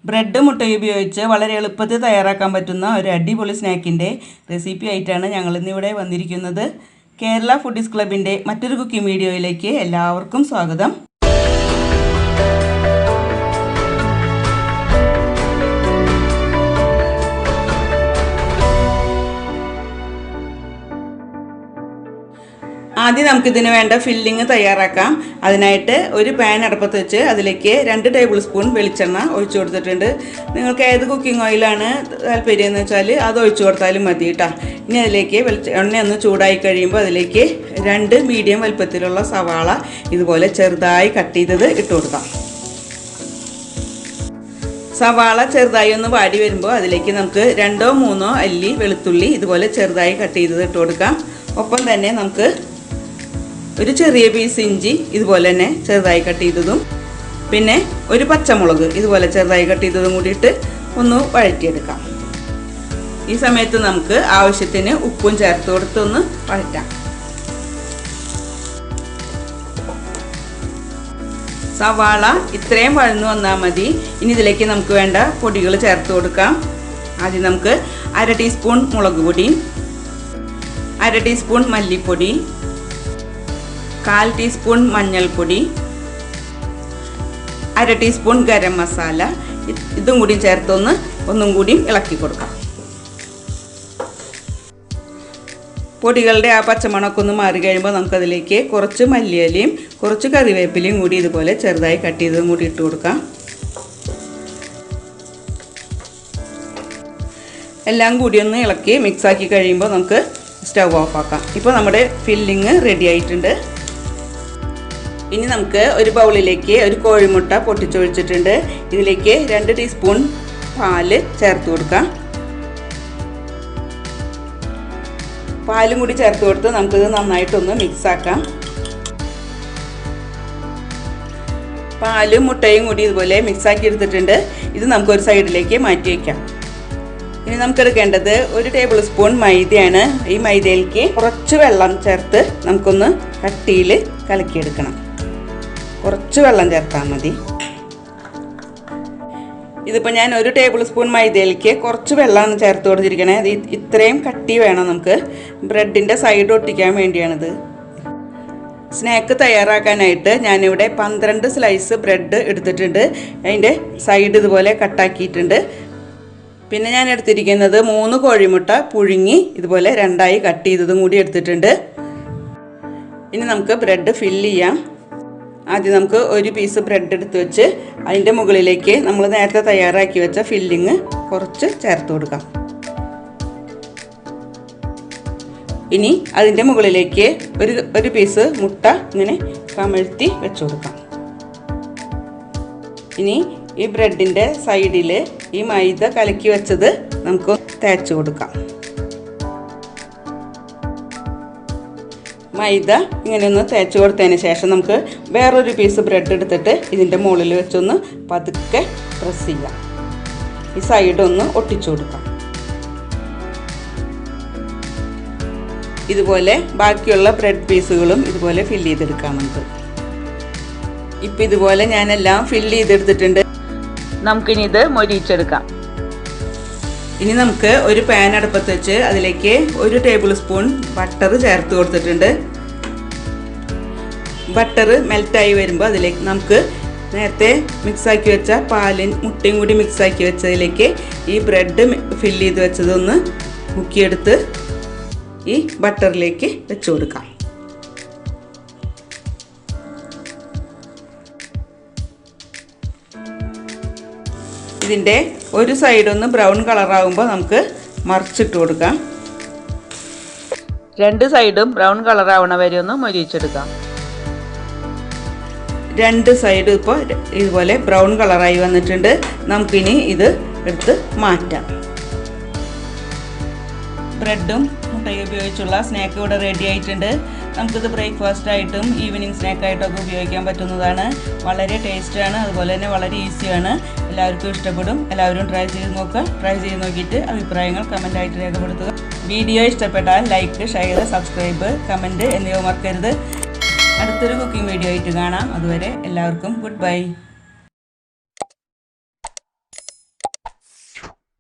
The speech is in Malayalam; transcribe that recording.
ബ്രെഡ് മുട്ടയും ഉപയോഗിച്ച് വളരെ എളുപ്പത്തിൽ തയ്യാറാക്കാൻ പറ്റുന്ന ഒരു അടിപൊളി സ്നാക്കിൻ്റെ റെസിപ്പി ആയിട്ടാണ് ഞങ്ങളിന്നിവിടെ വന്നിരിക്കുന്നത്. കേരള ഫുഡീസ് ക്ലബിൻ്റെ മറ്റൊരു കുക്കിംഗ് വീഡിയോയിലേക്ക് എല്ലാവർക്കും സ്വാഗതം. ആദ്യം നമുക്കിതിന് വേണ്ട ഫില്ലിങ് തയ്യാറാക്കാം. അതിനായിട്ട് ഒരു പാൻ അടുപ്പത്ത് വെച്ച് അതിലേക്ക് 2 ടേബിൾ സ്പൂൺ വെളിച്ചെണ്ണ ഒഴിച്ചു കൊടുത്തിട്ടുണ്ട്. നിങ്ങൾക്ക് ഏത് കുക്കിംഗ് ഓയിലാണ് താല്പര്യം എന്ന് വെച്ചാൽ അത് ഒഴിച്ചു കൊടുത്താലും മതി കേട്ടോ. ഇനി അതിലേക്ക് എണ്ണ ഒന്ന് ചൂടായി കഴിയുമ്പോൾ അതിലേക്ക് 2 മീഡിയം വലുപ്പത്തിലുള്ള സവാള ഇതുപോലെ ചെറുതായി കട്ട് ചെയ്തത് ഇട്ട് കൊടുക്കാം. സവാള ചെറുതായി ഒന്ന് വാടി വരുമ്പോൾ അതിലേക്ക് നമുക്ക് 2-3 അല്ലി വെളുത്തുള്ളി ഇതുപോലെ ചെറുതായി കട്ട് ചെയ്തത് ഇട്ട് കൊടുക്കാം. ഒപ്പം തന്നെ നമുക്ക് ഒരു ചെറിയ പീസ് ഇഞ്ചി ഇതുപോലെ തന്നെ ചെറുതായി കട്ട് ചെയ്തതും പിന്നെ ഒരു പച്ചമുളക് ഇതുപോലെ ചെറുതായി കട്ട് ചെയ്തതും കൂടിയിട്ട് ഒന്ന് വഴറ്റിയെടുക്കാം. ഈ സമയത്ത് നമുക്ക് ആവശ്യത്തിന് ഉപ്പും ചേർത്ത് കൊടുത്തൊന്ന് വഴറ്റാം. സവാള ഇത്രയും വഴന്നു വന്നാൽ മതി. ഇനി ഇതിലേക്ക് നമുക്ക് വേണ്ട പൊടികൾ ചേർത്ത് കൊടുക്കാം. ആദ്യം നമുക്ക് 1/2 ടീസ്പൂൺ മുളക് പൊടി, 1/2 ടീസ്പൂൺ മല്ലിപ്പൊടി, 1/4 ടീസ്പൂൺ മഞ്ഞൾപ്പൊടി, 1/2 ടീസ്പൂൺ ഗരം മസാല ഇതും കൂടി ചേർത്തൊന്ന് ഒന്നും കൂടി ഇളക്കി കൊടുക്കാം. പൊടികളുടെ ആ പച്ചമണമൊക്കെ ഒന്ന് മാറി കഴിയുമ്പോൾ നമുക്കതിലേക്ക് കുറച്ച് മല്ലിയിലയും കുറച്ച് കറിവേപ്പിലയും കൂടി ഇതുപോലെ ചെറുതായി കട്ട് ചെയ്തതും കൂടി ഇട്ട് കൊടുക്കാം. എല്ലാം കൂടി ഒന്ന് ഇളക്കി മിക്സാക്കി കഴിയുമ്പോൾ നമുക്ക് സ്റ്റൗ ഓഫ് ആക്കാം. ഇപ്പോൾ നമ്മുടെ ഫില്ലിങ് റെഡി ആയിട്ടുണ്ട്. ഇനി നമുക്ക് ഒരു ബൗളിലേക്ക് ഒരു കോഴിമുട്ട പൊട്ടിച്ചൊഴിച്ചിട്ടുണ്ട്. ഇതിലേക്ക് 2 ടീസ്പൂൺ പാല് ചേർത്ത് കൊടുക്കാം. പാലും കൂടി ചേർത്ത് കൊടുത്ത് നമുക്കിത് നന്നായിട്ടൊന്ന് മിക്സാക്കാം. പാലും മുട്ടയും കൂടി ഇതുപോലെ മിക്സാക്കി എടുത്തിട്ടുണ്ട്. ഇത് നമുക്കൊരു സൈഡിലേക്ക് മാറ്റി വയ്ക്കാം. ഇനി നമുക്കെടുക്കേണ്ടത് 1 ടേബിൾ സ്പൂൺ മൈദയാണ്. ഈ മൈദയിലേക്ക് കുറച്ച് വെള്ളം ചേർത്ത് നമുക്കൊന്ന് കട്ടിയിൽ കലക്കിയെടുക്കണം. കുറച്ച് വെള്ളം ചേർത്താൽ മതി. ഇതിപ്പോൾ ഞാൻ 1 ടേബിൾ സ്പൂൺ മൈദയിലേക്ക് കുറച്ച് വെള്ളമാണ് ചേർത്ത് കൊടുത്തിരിക്കണേ. ഇത്രയും കട്ടി വേണം നമുക്ക്. ബ്രെഡിൻ്റെ സൈഡ് ഒട്ടിക്കാൻ വേണ്ടിയാണിത്. സ്നാക്ക് തയ്യാറാക്കാനായിട്ട് ഞാനിവിടെ 12 സ്ലൈസ് ബ്രെഡ് എടുത്തിട്ടുണ്ട്. അതിൻ്റെ സൈഡ് ഇതുപോലെ കട്ടാക്കിയിട്ടുണ്ട്. പിന്നെ ഞാൻ എടുത്തിരിക്കുന്നത് 3 കോഴിമുട്ട പുഴുങ്ങി ഇതുപോലെ 2ആയി കട്ട് ചെയ്തതും കൂടി എടുത്തിട്ടുണ്ട്. ഇനി നമുക്ക് ബ്രെഡ് ഫില്ല് ചെയ്യാം. ആദ്യം നമുക്ക് ഒരു പീസ് ബ്രെഡ് എടുത്ത് വെച്ച് അതിൻ്റെ മുകളിലേക്ക് നമ്മൾ നേരത്തെ തയ്യാറാക്കി വെച്ച ഫില്ലിങ് കുറച്ച് ചേർത്ത് കൊടുക്കാം. ഇനി അതിൻ്റെ മുകളിലേക്ക് ഒരു പീസ് മുട്ട ഇങ്ങനെ കമഴ്ത്തി വെച്ച് കൊടുക്കാം. ഇനി ഈ ബ്രെഡിൻ്റെ സൈഡിൽ ഈ മൈദ കലക്കി വെച്ചത് നമുക്ക് തേച്ച് കൊടുക്കാം. മൈദ ഇങ്ങനെ ഒന്ന് തേച്ച് കൊടുത്തതിന് ശേഷം നമുക്ക് വേറൊരു പീസ് ബ്രെഡ് എടുത്തിട്ട് ഇതിൻ്റെ മുകളിൽ വെച്ചൊന്ന് പതുക്കെ പ്രസ് ചെയ്യാം. ഈ സൈഡൊന്ന് ഒട്ടിച്ചു കൊടുക്കാം. ഇതുപോലെ ബാക്കിയുള്ള ബ്രെഡ് പീസുകളും ഇതുപോലെ ഫില്ല് ചെയ്തെടുക്കാം നമുക്ക്. ഇപ്പം ഇതുപോലെ ഞാനെല്ലാം ഫില്ല് ചെയ്തെടുത്തിട്ടുണ്ട്. നമുക്കിനി ഇത് മൊരിയിച്ചെടുക്കാം. ഇനി നമുക്ക് ഒരു പാൻ അടുപ്പത്ത് വെച്ച് അതിലേക്ക് 1 ടേബിൾ സ്പൂൺ ബട്ടർ ചേർത്ത് കൊടുത്തിട്ടുണ്ട്. ബട്ടർ മെൽറ്റായി വരുമ്പോൾ അതിലേക്ക് നമുക്ക് നേരത്തെ മിക്സാക്കി വെച്ച മുട്ടയും കൂടി മിക്സാക്കി വെച്ചതിലേക്ക് ഈ ബ്രെഡ് ഫില്ല് ചെയ്ത് വെച്ചതൊന്ന് മുക്കിയെടുത്ത് ഈ ബട്ടറിലേക്ക് വെച്ച് കൊടുക്കാം. ഇതിൻ്റെ ഒരു സൈഡൊന്ന് ബ്രൗൺ കളറാകുമ്പോൾ നമുക്ക് മറിച്ചിട്ട് കൊടുക്കാം. 2 സൈഡും ബ്രൗൺ കളറാവണ വരെ ഒന്ന് മൊരിയിച്ചെടുക്കാം. 2 സൈഡ് ഇപ്പോൾ ഇതുപോലെ ബ്രൗൺ കളറായി വന്നിട്ടുണ്ട്. നമുക്കിനി ഇത് എടുത്ത് മാറ്റാം. ബ്രെഡും മുട്ടയും ഉപയോഗിച്ചുള്ള സ്നാക്ക് ഇവിടെ റെഡി ആയിട്ടുണ്ട്. നമുക്കിത് ബ്രേക്ക്ഫാസ്റ്റ് ആയിട്ടും ഈവനിങ് സ്നാക്കായിട്ടൊക്കെ ഉപയോഗിക്കാൻ പറ്റുന്നതാണ്. വളരെ ടേസ്റ്റാണ്, അതുപോലെ തന്നെ വളരെ ഈസിയാണ്. എല്ലാവർക്കും ഇഷ്ടപ്പെടും. എല്ലാവരും ട്രൈ ചെയ്ത് നോക്കുക. ട്രൈ ചെയ്ത് നോക്കിയിട്ട് അഭിപ്രായങ്ങൾ കമൻ്റായിട്ട് രേഖപ്പെടുത്തുക. വീഡിയോ ഇഷ്ടപ്പെട്ടാൽ ലൈക്ക്, ഷെയർ, സബ്സ്ക്രൈബ്, കമൻറ്റ് എന്നിവ മറക്കരുത്. അടുത്തൊരു കുക്കിംഗ് വീഡിയോ ആയിട്ട് കാണാം. അതുവരെ എല്ലാവർക്കും ഗുഡ് ബൈ.